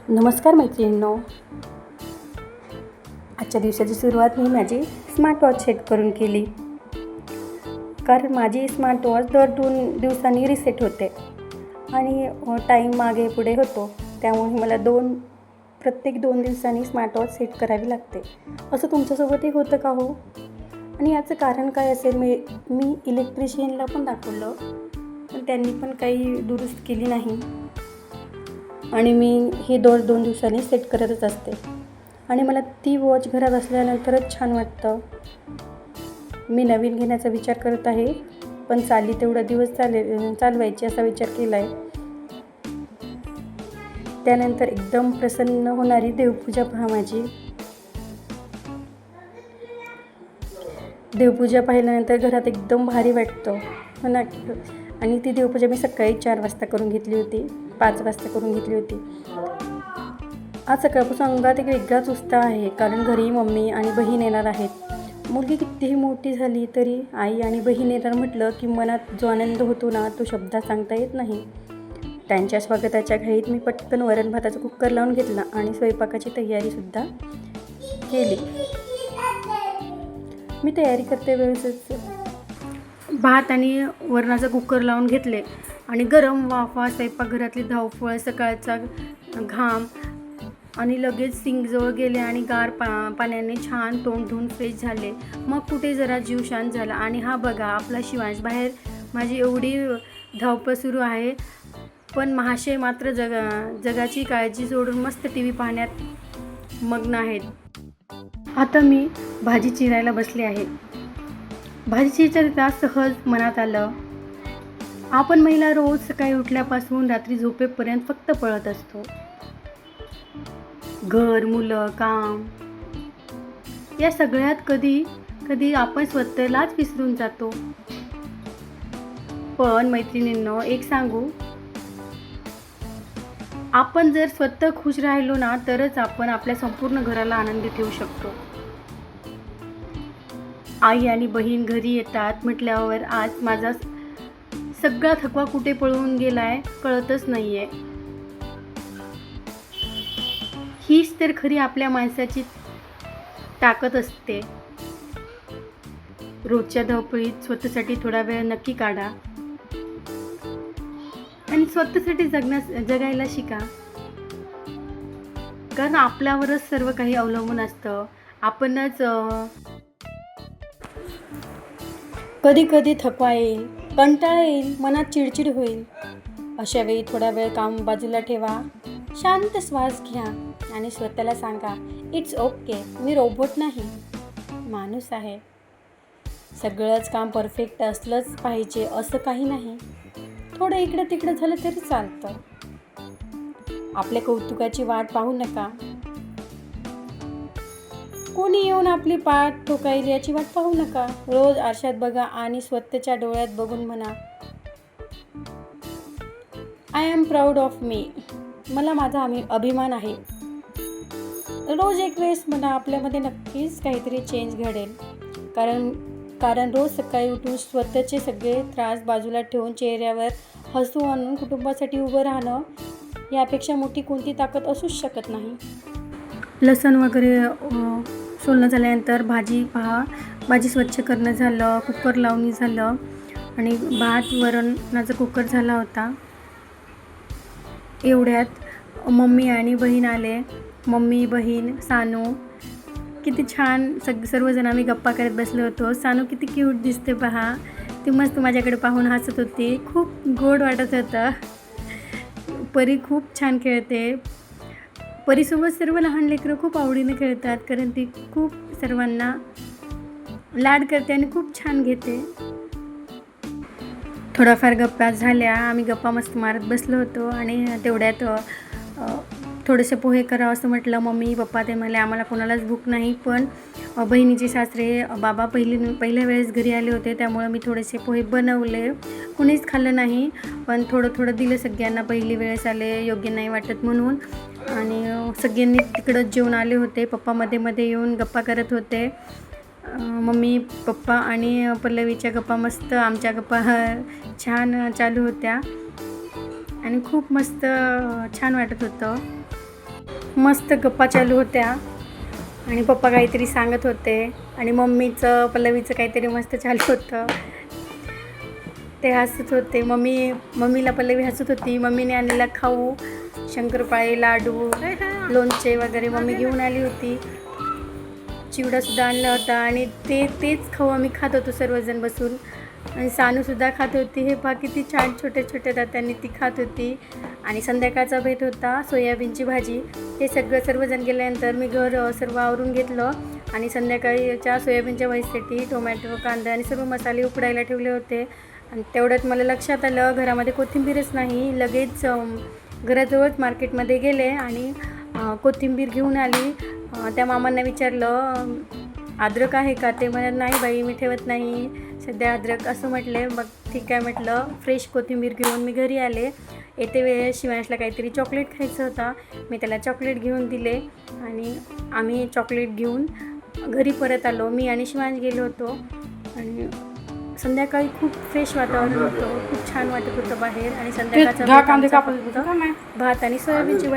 नमस्कार मैत्रिणींनो. आजच्या दिवसाची सुरुवात मी माझी स्मार्टवॉच सेट करून केली. कारण माझी स्मार्टवॉच दर 2 दिवसांनी रिसेट होते आणि टाईम मागे पुढे होतो. त्यामुळे मला प्रत्येक 2 दिवसांनी स्मार्टवॉच सेट करावी लागते. असं तुमच्यासोबतही होतं का हो? आणि याचं कारण काय असेल? मी इलेक्ट्रिशियनला पण दाखवलं, पण त्यांनी पण काही दुरुस्त केली नाही आणि मी हे 2 दिवसांनी सेट करतच असते. आणि मला ती वॉच घरात असल्यानंतरच छान वाटतं. मी नवीन घेण्याचा विचार करत आहे, पण तेवढा दिवस चालवायची असा विचार केला आहे. त्यानंतर एकदम प्रसन्न होणारी देवपूजा पहा माझी. देवपूजा पाहिल्यानंतर घरात एकदम भारी वाटतं हो ना. आणि ती देवपूजा मी सकाळी 4 वाजता करून घेतली होती, 5 वाजता करून घेतली होती. आज सकाळपासून अंगात एक वेगळाच उत्साह आहे, कारण घरी मम्मी आणि बहीण येणार आहेत. मुलगी कितीही मोठी झाली तरी आई आणि बहीण येणार म्हटलं की मनात जो आनंद होतो ना, तो शब्दात सांगता येत नाही. त्यांच्या स्वागताच्या घाईत मी पटकन वरण भाताचा कुकर लावून घेतला आणि स्वयंपाकाची तयारीसुद्धा केली. मी तयारी करते वेळेसच भात आणि वरणाचा कुकर लावून घेतले आणि गरम वाफा, स्वयंपाकघरातली धावपळ, सकाळचा घाम आणि लगेच सिंकजवळ गेले आणि गार पाण्याने छान तोंड धुवून फ्रेश झाले. मग कुठे जरा जीव शांत झाला. आणि हा बघा आपला शिवांश बाहेर माझी एवढी धावपळ सुरू आहे, पण महाशय मात्र जगाची काळजी सोडून मस्त TV पाहण्यात मग्न आहेत. आता मी भाजी चिरायला बसले आहे. भाजी चिरता सहज मनात आलं, आपण महिला रोज सकाळी उठल्यापासून रात्री झोपेपर्यंत फक्त पळत असतो. घर, मुलं, काम या सगळ्यात कधी आपण स्वतःलाच विसरून जातो. पण मैत्रिणींनो, एक सांगू, आपण जर स्वतः खुश राहिलो ना, तरच आपण आपल्या संपूर्ण घराला आनंदी ठेवू शकतो. आई आणि बहीण घरी येतात म्हटल्यावर आज माझा सगळा थकवा कुठे पळून गेलाय कळतच नाहीये. हीच तर खरी आपल्या माणसाची ताकद असते. रोजच्या धावपळीत स्वतःसाठी थोडा वेळ नक्की काढा आणि स्वतःसाठी जगायला शिका. कारण आपल्यावरच सर्व काही अवलंबून असतं. आपणच कधी थकवा येईल, कंटाळा येईल, मनात चिडचिड होईल. अशा वेळी थोडा वेळ काम बाजूला ठेवा, शांत श्वास घ्या आणि स्वतःला सांगा, इट्स ओके, मी रोबोट नाही, माणूस आहे. सगळंच काम परफेक्ट असलंच पाहिजे असं काही नाही. थोडं इकडं तिकडं झालं तरी चालतं. आपल्या कौतुकाची वाट पाहू नका. कोणी येऊन आपली पाठ ठोकायली याची वाट पाहू नका. रोज आरशात बघा आणि स्वतःच्या डोळ्यात बघून म्हणा, I am proud of me. मला माझा अभिमान आहे. रोज एक वेळेस म्हणा, आपल्यामध्ये नक्कीच काहीतरी चेंज घडेल. कारण रोज सकाळी उठून स्वतःचे सगळे त्रास बाजूला ठेवून चेहऱ्यावर हसू आणून कुटुंबासाठी उभं राहणं, यापेक्षा मोठी कोणती ताकद असूच शकत नाही. लसूण वगैरे सोलणं झाल्यानंतर भाजी स्वच्छ करणं झालं, कुकर लावणी झालं आणि भात वरणाचा कुकर झाला होता. एवढ्यात मम्मी आणि बहीण आले. मम्मी, बहीण, सानू, किती छान सर्वजण आम्ही गप्पा करत बसलो होतो. सानू किती क्यूट दिसते पहा. ती मस्त माझ्याकडे पाहून हसत होती. खूप गोड वाटत होतं. परी खूप छान खेळते. परीसोबत सर्व लहान लेकरं खूप आवडीने खेळतात, कारण ती खूप सर्वांना लाड करते आणि खूप छान घेते. थोडाफार गप्पा झाल्या. आम्ही गप्पा मस्त मारत बसलो होतो आणि तेवढ्यात थोडेसे पोहे करावं असं म्हटलं. मम्मी पप्पा ते म्हणाले, आम्हाला कोणालाच भूक नाही. पण बहिणीचे सासरे बाबा पहिल्या वेळेस घरी आले होते, त्यामुळं मी थोडेसे पोहे बनवले. कुणीच खाल्लं नाही, पण थोडं दिलं सगळ्यांना. पहिली वेळेस आले, योग्य नाही वाटत म्हणून. आणि सगळ्यांनी तिकडंच जेवून आले होते. पप्पा मध्ये येऊन गप्पा करत होते. मम्मी पप्पा आणि पल्लवीच्या गप्पा मस्त, आमच्या गप्पा छान चालू होत्या आणि खूप मस्त छान वाटत होतं. मस्त गप्पा चालू होत्या आणि पप्पा काहीतरी सांगत होते आणि पल्लवीचं काहीतरी मस्त चालू होतं. ते हसत होते. मम्मीला पल्लवी हसत होती. मम्मीने आणलेला खाऊ, शंकरपाळे, लाडू, लोणचे वगैरे मम्मी घेऊन आली होती. चिवडासुद्धा आणला होता आणि तेच खाऊ आम्ही खात होतो सर्वजण बसून. आणि सानूसुद्धा खात होती. हे पहा किती छान छोटे छोटे दातांनी ती खात होती. आणि संध्याकाळचा भेट होता सोयाबीनची भाजी. ते सर्वजण गेल्यानंतर मी घर सर्व आवरून घेतलं आणि संध्याकाळीच्या सोयाबीनच्या भाजीसाठी टोमॅटो, कांदा आणि सर्व मसाले उकडायला ठेवले होते. आणि तेवढ्यात मला लक्षात आलं घरामध्ये कोथिंबीरच नाही. लगेच घराजवळच मार्केटमध्ये गेले आणि कोथिंबीर घेऊन आली. त्या मामांना विचारलं अद्रक आहे का? ते म्हणत नाही बाई, मी ठेवत नाही सध्या अद्रक असं म्हटले. मग ठीक आहे म्हटलं. फ्रेश कोथिंबीर घेऊन मी घरी आले. येते वेळेस शिवांशला काहीतरी चॉकलेट खायचं होता. मी त्याला चॉकलेट घेऊन दिले आणि आम्ही चॉकलेट घेऊन घरी परत आलो. मी आणि शिवांश गेलो होतो आणि संध्याकाळी खूप फ्रेश वातावरण होतं. खूप छान वाटत होतं बाहेर आणि संध्याकाळचा भात आणि सोयाबीनची भाजी